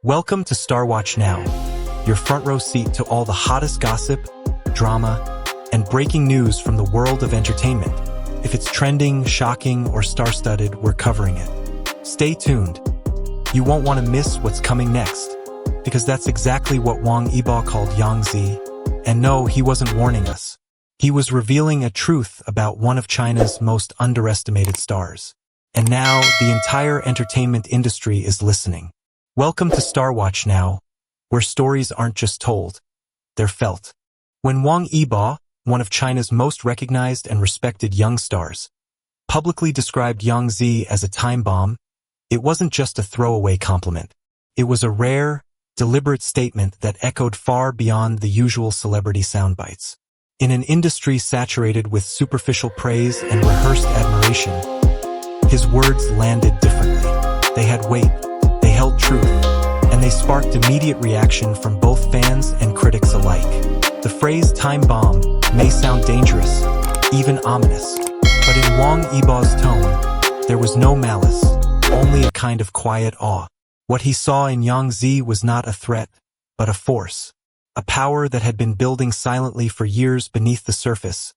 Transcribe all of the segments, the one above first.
Welcome to Star Watch Now, your front row seat to all the hottest gossip, drama, and breaking news from the world of entertainment. If it's trending, shocking, or star-studded, we're covering it. Stay tuned. You won't want to miss what's coming next, because that's exactly what Wang Yibo called Yang Zi. And no, he wasn't warning us. He was revealing a truth about one of China's most underestimated stars. And now, the entire entertainment industry is listening. Welcome to Star Watch Now, where stories aren't just told, they're felt. When Wang Yibo, one of China's most recognized and respected young stars, publicly described Yang Zi as a time bomb, it wasn't just a throwaway compliment. It was a rare, deliberate statement that echoed far beyond the usual celebrity soundbites. In an industry saturated with superficial praise and rehearsed admiration, his words landed differently. They had weight, they held truth, and they sparked immediate reaction from both fans and critics alike. The phrase time bomb may sound dangerous, even ominous, but in Wang Yibo's tone, there was no malice, only a kind of quiet awe. What he saw in Yang Zi was not a threat, but a force, a power that had been building silently for years beneath the surface,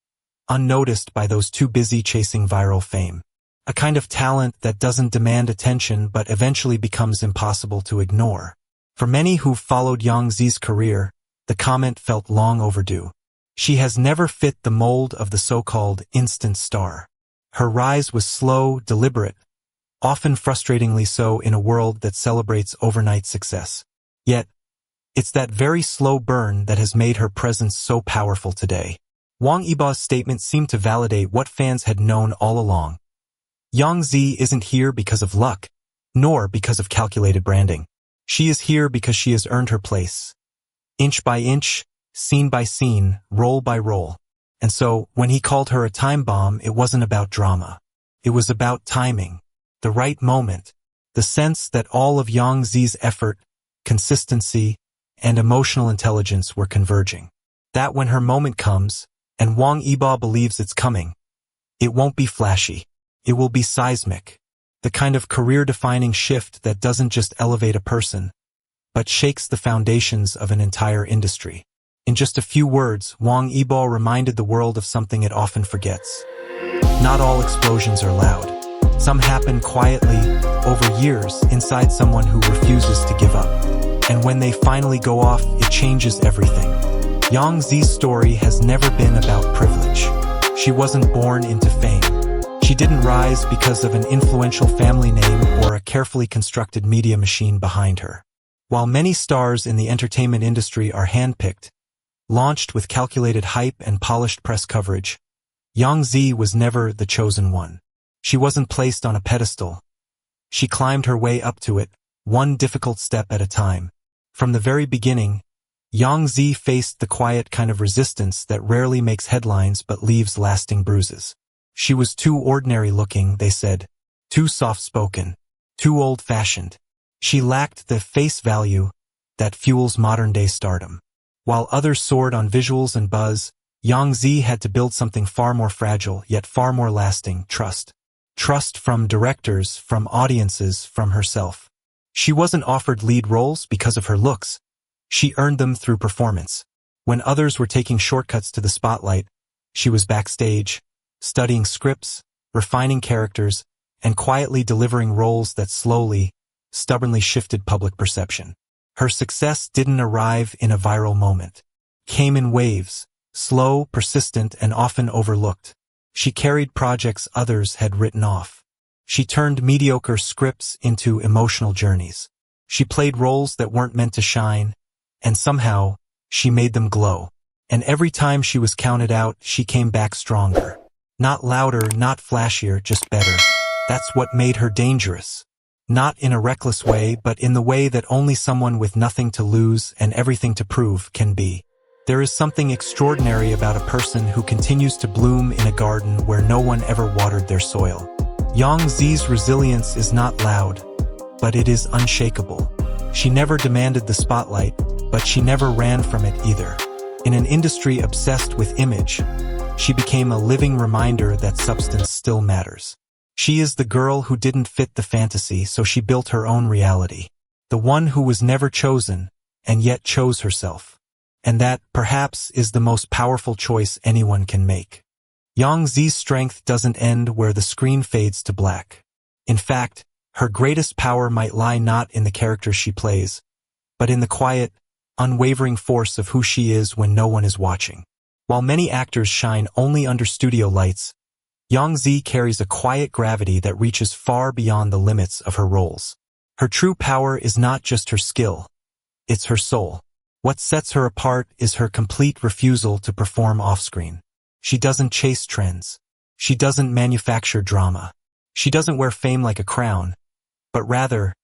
unnoticed by those too busy chasing viral fame. A kind of talent that doesn't demand attention but eventually becomes impossible to ignore. For many who've followed Yang Zi's career, the comment felt long overdue. She has never fit the mold of the so-called instant star. Her rise was slow, deliberate, often frustratingly so in a world that celebrates overnight success. Yet, it's that very slow burn that has made her presence so powerful today. Wang Yibo's statement seemed to validate what fans had known all along. Yang Zi isn't here because of luck, nor because of calculated branding. She is here because she has earned her place. Inch by inch, scene by scene, role by role. And so, when he called her a time bomb, it wasn't about drama. It was about timing, the right moment, the sense that all of Yang Zi's effort, consistency, and emotional intelligence were converging. That when her moment comes, and Wang Yibo believes it's coming, it won't be flashy. It will be seismic, the kind of career-defining shift that doesn't just elevate a person, but shakes the foundations of an entire industry. In just a few words, Wang Yibo reminded the world of something it often forgets. Not all explosions are loud. Some happen quietly, over years, inside someone who refuses to give up. And when they finally go off, it changes everything. Yang Zi's story has never been about privilege. She wasn't born into fame. She didn't rise because of an influential family name or a carefully constructed media machine behind her. While many stars in the entertainment industry are handpicked, launched with calculated hype and polished press coverage, Yang Zi was never the chosen one. She wasn't placed on a pedestal. She climbed her way up to it, one difficult step at a time. From the very beginning, Yang Zi faced the quiet kind of resistance that rarely makes headlines but leaves lasting bruises. She was too ordinary-looking, they said, too soft-spoken, too old-fashioned. She lacked the face value that fuels modern-day stardom. While others soared on visuals and buzz, Yang Zi had to build something far more fragile, yet far more lasting: trust. Trust from directors, from audiences, from herself. She wasn't offered lead roles because of her looks. She earned them through performance. When others were taking shortcuts to the spotlight, she was backstage, studying scripts, refining characters, and quietly delivering roles that slowly, stubbornly shifted public perception. Her success didn't arrive in a viral moment. It came in waves, slow, persistent, and often overlooked. She carried projects others had written off. She turned mediocre scripts into emotional journeys. She played roles that weren't meant to shine, and somehow, she made them glow. And every time she was counted out, she came back stronger. Not louder, not flashier, just better. That's what made her dangerous. Not in a reckless way, but in the way that only someone with nothing to lose and everything to prove can be. There is something extraordinary about a person who continues to bloom in a garden where no one ever watered their soil. Yang Zi's resilience is not loud, but it is unshakable. She never demanded the spotlight, but she never ran from it either. In an industry obsessed with image, she became a living reminder that substance still matters. She is the girl who didn't fit the fantasy, so she built her own reality. the one who was never chosen, and yet chose herself. And that, perhaps, is the most powerful choice anyone can make. Zis Strength doesn't end where the screen fades to black. In fact, her greatest power might lie not in the character she plays, but in the quiet, unwavering force of who she is when no one is watching. While many actors shine only under studio lights, Zis carries a quiet gravity that reaches far beyond the limits of her roles. Her true power is not just her skill, it's her soul. What sets her apart is her complete refusal to perform off-screen. She doesn't chase trends. She doesn't manufacture drama. She doesn't wear fame like a crown, but rather,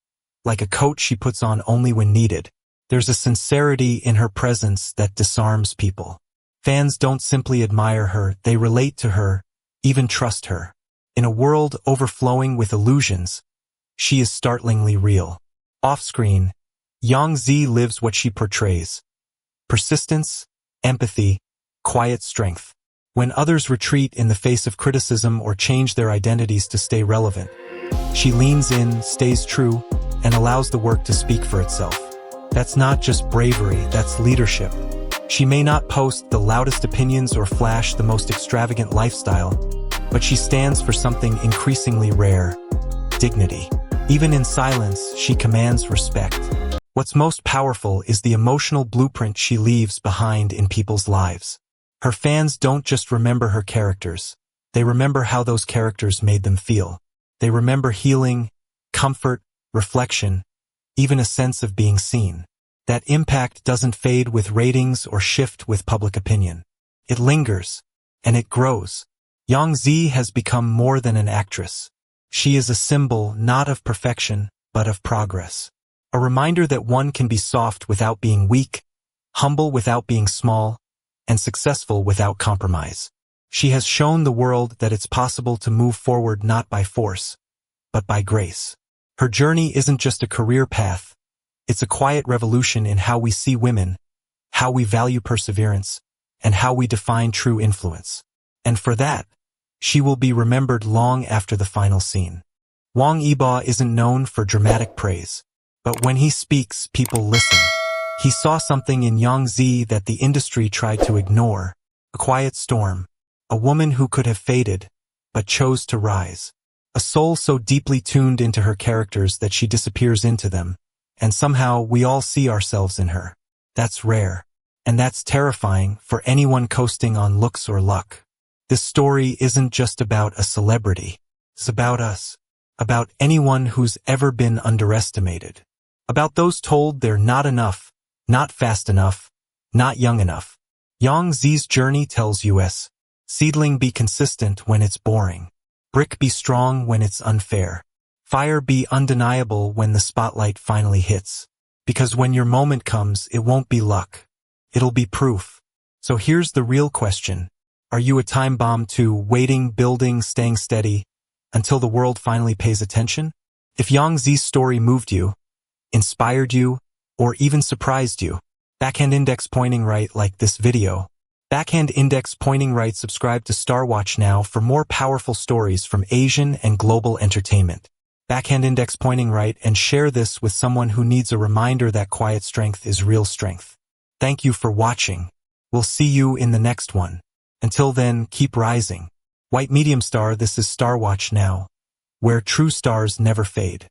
like a coat she puts on only when needed. There's a sincerity in her presence that disarms people. Fans don't simply admire her, they relate to her, even trust her. In a world overflowing with illusions, she is startlingly real. Off-screen, Zis lives what she portrays: persistence, empathy, quiet strength. When others retreat in the face of criticism or change their identities to stay relevant, she leans in, stays true, and allows the work to speak for itself. That's not just bravery, that's leadership. She may not post the loudest opinions or flash the most extravagant lifestyle, but she stands for something increasingly rare: dignity. Even in silence, she commands respect. What's most powerful is the emotional blueprint she leaves behind in people's lives. Her fans don't just remember her characters, they remember how those characters made them feel. They remember healing, comfort, reflection, even a sense of being seen. That impact doesn't fade with ratings or shift with public opinion. It lingers, and it grows. Zis has become more than an actress. She is a symbol not of perfection, but of progress. A reminder that one can be soft without being weak, humble without being small, and successful without compromise. She has shown the world that it's possible to move forward not by force, but by grace. Her journey isn't just a career path, it's a quiet revolution in how we see women, how we value perseverance, and how we define true influence. And for that, she will be remembered long after the final scene. Wang Yibo isn't known for dramatic praise, but when he speaks, people listen. He saw something in Zis that the industry tried to ignore: a quiet storm, a woman who could have faded, but chose to rise. A soul so deeply tuned into her characters that she disappears into them, and somehow we all see ourselves in her. That's rare, and that's terrifying for anyone coasting on looks or luck. This story isn't just about a celebrity. It's about us, about anyone who's ever been underestimated, about those told they're not enough, not fast enough, not young enough. Zis journey tells us, seedling, be consistent when it's boring. Brick, be strong when it's unfair. Fire, be undeniable when the spotlight finally hits. Because when your moment comes, it won't be luck. It'll be proof. So here's the real question. Are you a time bomb too, waiting, building, staying steady, until the world finally pays attention? If Zis story moved you, inspired you, or even surprised you, backhand index pointing right, like this video. Backhand index pointing right. Subscribe to Star Watch now for more powerful stories from Asian and global entertainment. Backhand index pointing right, and share this with someone who needs a reminder that quiet strength is real strength. Thank you for watching. We'll see you in the next one. Until then, keep rising. White medium star, this is Star Watch now, where true stars never fade.